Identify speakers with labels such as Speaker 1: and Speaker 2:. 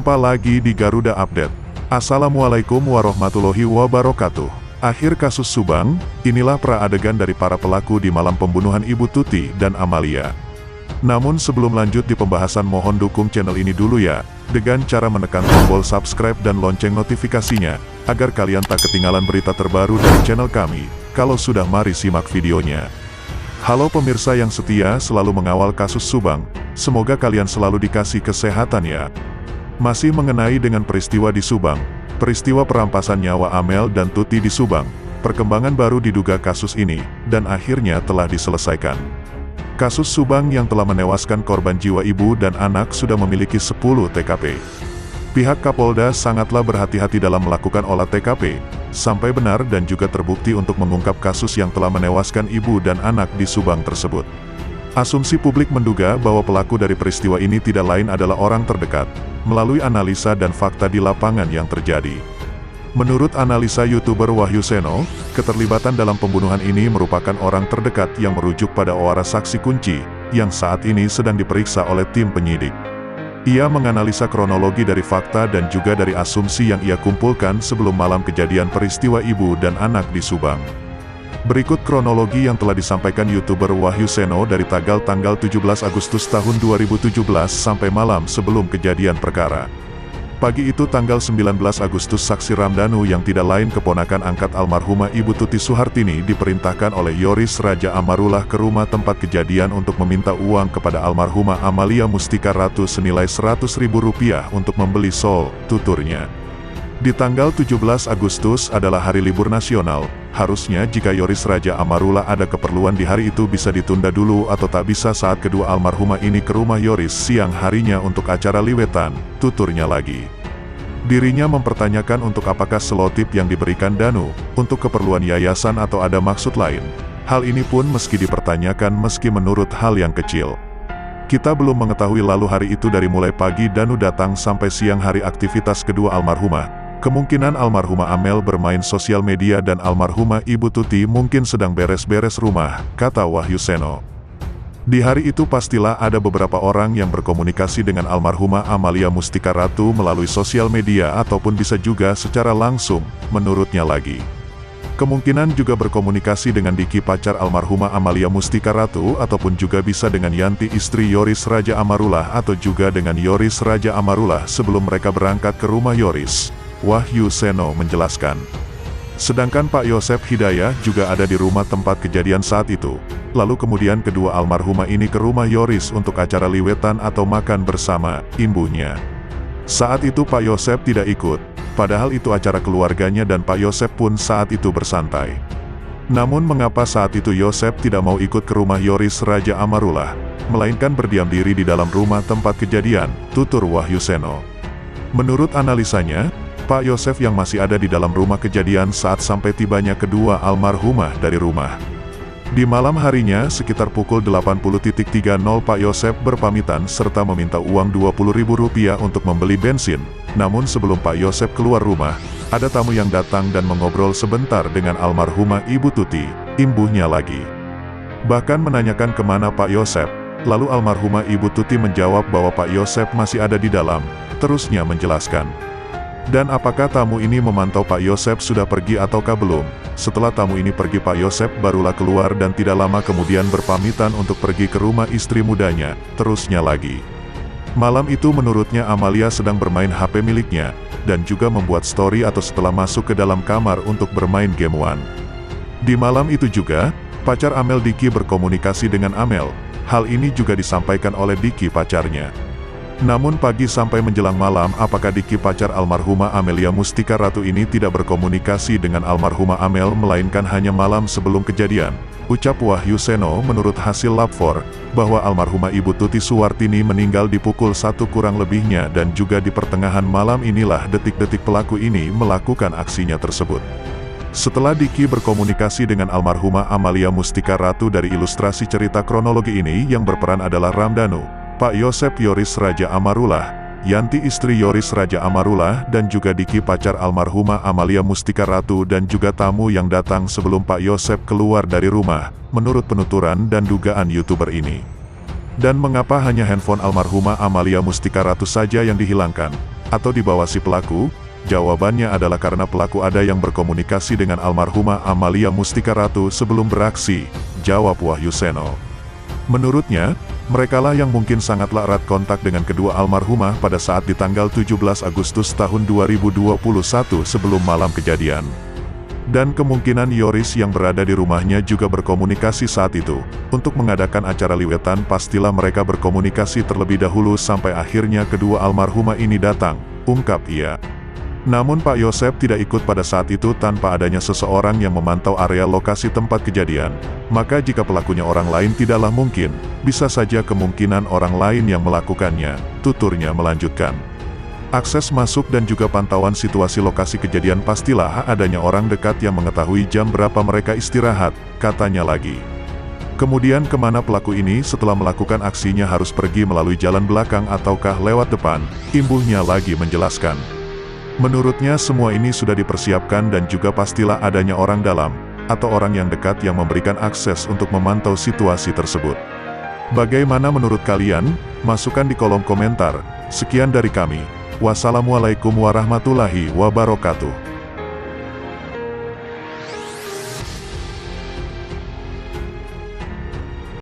Speaker 1: Jumpa lagi di Garuda Update. Assalamualaikum warahmatullahi wabarakatuh. Akhir kasus Subang, inilah pra-adegan dari para pelaku di malam pembunuhan Ibu Tuti dan Amalia. Namun sebelum lanjut di pembahasan, mohon dukung channel ini dulu ya, dengan cara menekan tombol subscribe dan lonceng notifikasinya, agar kalian tak ketinggalan berita terbaru dari channel kami. Kalau sudah, mari simak videonya. Halo pemirsa yang setia selalu mengawal kasus Subang, semoga kalian selalu dikasih kesehatan ya. Masih mengenai dengan peristiwa di Subang, peristiwa perampasan nyawa Amel dan Tuti di Subang, perkembangan baru diduga kasus ini, dan akhirnya telah diselesaikan. Kasus Subang yang telah menewaskan korban jiwa ibu dan anak sudah memiliki 10 TKP. Pihak Kapolda sangatlah berhati-hati dalam melakukan olah TKP, sampai benar dan juga terbukti untuk mengungkap kasus yang telah menewaskan ibu dan anak di Subang tersebut. Asumsi publik menduga bahwa pelaku dari peristiwa ini tidak lain adalah orang terdekat, melalui analisa dan fakta di lapangan yang terjadi. Menurut analisa YouTuber Wahyu Seno, keterlibatan dalam pembunuhan ini merupakan orang terdekat yang merujuk pada waras saksi kunci, yang saat ini sedang diperiksa oleh tim penyidik. Ia menganalisa kronologi dari fakta dan juga dari asumsi yang ia kumpulkan sebelum malam kejadian peristiwa ibu dan anak di Subang. Berikut kronologi yang telah disampaikan YouTuber Wahyu Seno dari tanggal 17 Agustus tahun 2017 sampai malam sebelum kejadian perkara. Pagi itu tanggal 19 Agustus, saksi Ramdhanu yang tidak lain keponakan angkat almarhumah Ibu Tuti Suhartini diperintahkan oleh Yoris Raja Amarullah ke rumah tempat kejadian untuk meminta uang kepada almarhumah Amalia Mustika Ratu senilai Rp100.000 untuk membeli sol, tuturnya. Di tanggal 17 Agustus adalah hari libur nasional, harusnya jika Yoris Raja Amarullah ada keperluan di hari itu bisa ditunda dulu atau tak bisa saat kedua almarhumah ini ke rumah Yoris siang harinya untuk acara liwetan, tuturnya lagi. Dirinya mempertanyakan untuk apakah selotip yang diberikan Danu, untuk keperluan yayasan atau ada maksud lain. Hal ini pun meski dipertanyakan meski menurut hal yang kecil. Kita belum mengetahui lalu hari itu dari mulai pagi Danu datang sampai siang hari aktivitas kedua almarhumah. Kemungkinan almarhumah Amel bermain sosial media dan almarhumah Ibu Tuti mungkin sedang beres-beres rumah, kata Wahyu Seno. Di hari itu pastilah ada beberapa orang yang berkomunikasi dengan almarhumah Amalia Mustika Ratu melalui sosial media ataupun bisa juga secara langsung, menurutnya lagi. Kemungkinan juga berkomunikasi dengan Diki pacar almarhumah Amalia Mustika Ratu ataupun juga bisa dengan Yanti istri Yoris Raja Amarullah atau juga dengan Yoris Raja Amarullah sebelum mereka berangkat ke rumah Yoris. Wahyu Seno menjelaskan. Sedangkan Pak Yosep Hidayah juga ada di rumah tempat kejadian saat itu. Lalu kemudian kedua almarhumah ini ke rumah Yoris untuk acara liwetan atau makan bersama ibunya. Saat itu Pak Yosep tidak ikut, padahal itu acara keluarganya dan Pak Yosep pun saat itu bersantai. Namun mengapa saat itu Yosep tidak mau ikut ke rumah Yoris Raja Amarullah, melainkan berdiam diri di dalam rumah tempat kejadian, tutur Wahyu Seno. Menurut analisanya, Pak Yosep yang masih ada di dalam rumah kejadian saat sampai tibanya kedua almarhumah dari rumah. Di malam harinya sekitar pukul 80.30 Pak Yosep berpamitan serta meminta uang Rp20.000 untuk membeli bensin. Namun sebelum Pak Yosep keluar rumah, ada tamu yang datang dan mengobrol sebentar dengan almarhumah Ibu Tuti, ibunya lagi. Bahkan menanyakan kemana Pak Yosep, lalu almarhumah Ibu Tuti menjawab bahwa Pak Yosep masih ada di dalam, terusnya menjelaskan. Dan apakah tamu ini memantau Pak Yosep sudah pergi ataukah belum? Setelah tamu ini pergi Pak Yosep barulah keluar dan tidak lama kemudian berpamitan untuk pergi ke rumah istri mudanya, terusnya lagi. Malam itu menurutnya Amalia sedang bermain HP miliknya, dan juga membuat story atau setelah masuk ke dalam kamar untuk bermain game-an. Di malam itu juga, pacar Amel Diki berkomunikasi dengan Amel, hal ini juga disampaikan oleh Diki pacarnya. Namun pagi sampai menjelang malam apakah Diki pacar almarhumah Amalia Mustika Ratu ini tidak berkomunikasi dengan almarhumah Amel melainkan hanya malam sebelum kejadian, ucap Wahyu Seno. Menurut hasil lapor, bahwa almarhumah Ibu Tuti Suhartini meninggal di pukul 1 kurang lebihnya dan juga di pertengahan malam inilah detik-detik pelaku ini melakukan aksinya tersebut. Setelah Diki berkomunikasi dengan almarhumah Amalia Mustika Ratu, dari ilustrasi cerita kronologi ini yang berperan adalah Ramdhanu, Pak Yosep Yoris Raja Amarullah, Yanti istri Yoris Raja Amarullah dan juga Diki pacar almarhumah Amalia Mustika Ratu dan juga tamu yang datang sebelum Pak Yosep keluar dari rumah, menurut penuturan dan dugaan YouTuber ini. Dan mengapa hanya handphone almarhumah Amalia Mustika Ratu saja yang dihilangkan? atau dibawa si pelaku? Jawabannya adalah karena pelaku ada yang berkomunikasi dengan almarhumah Amalia Mustika Ratu sebelum beraksi, jawab Wahyu Seno. Menurutnya, merekalah yang mungkin sangatlah erat kontak dengan kedua almarhumah pada saat di tanggal 17 Agustus tahun 2021 sebelum malam kejadian. Dan kemungkinan Yoris yang berada di rumahnya juga berkomunikasi saat itu. Untuk mengadakan acara liwetan pastilah mereka berkomunikasi terlebih dahulu sampai akhirnya kedua almarhumah ini datang, ungkap ia. Namun Pak Yosep tidak ikut pada saat itu tanpa adanya seseorang yang memantau area lokasi tempat kejadian. Maka jika pelakunya orang lain tidaklah mungkin, bisa saja kemungkinan orang lain yang melakukannya, tuturnya melanjutkan. Akses masuk dan juga pantauan situasi lokasi kejadian pastilah adanya orang dekat yang mengetahui jam berapa mereka istirahat, katanya lagi. Kemudian kemana pelaku ini setelah melakukan aksinya harus pergi melalui jalan belakang ataukah lewat depan, imbuhnya lagi menjelaskan. Menurutnya semua ini sudah dipersiapkan dan juga pastilah adanya orang dalam, atau orang yang dekat yang memberikan akses untuk memantau situasi tersebut. Bagaimana menurut kalian? Masukkan di kolom komentar. Sekian dari kami. Wassalamualaikum warahmatullahi wabarakatuh.